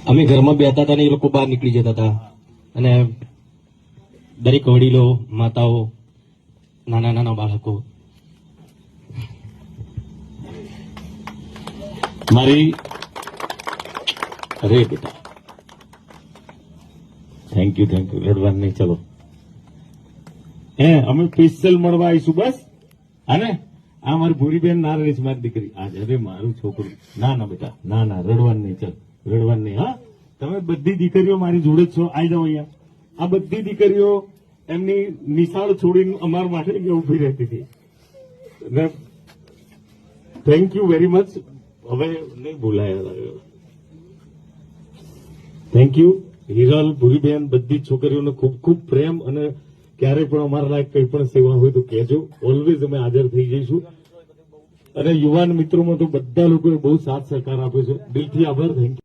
અમે ઘરમાં બેઠા હતા ને એ લોકો બહાર નીકળી જતા હતા અને દરેક વડીલો, માતાઓ, નાના નાના બાળકો મારી અરે બેટા થેન્ક યુ રડવાનું નહીં. ચલો અમે સ્પેશિયલ મળવા આવીશું બસ. અને આ મારી ભૂરીબેન ના રહીશ, મારી દીકરી આજે હવે મારું છોકરું. ના બેટા ના રડવાનું નહીં. ચાલ રડવાનું નહીં. હા તમે બધી દીકરીઓ મારી જોડે જ છો. આવી જાઓ અહીંયા. આ બધી દીકરીઓ એમની નિશાળ છોડીને અમારા માટે અહીંયા ઉભી રહેતી હતી. Thank you very much. હવે નહીં ભૂલાયા. થેન્ક યુ હિરલ, ભૂરીબેન, બધી છોકરીઓને ખૂબ ખૂબ પ્રેમ. અને ક્યારેય પણ અમારા લાયક કંઈ પણ સેવા હોય તો કહેજો. ઓલવેઝ અમે હાજર થઈ જઈશું. અને યુવાન મિત્રોમાં તો બધા લોકોએ બહુ સાથ સહકાર આપ્યો છે. દિલથી આભાર. Thank you.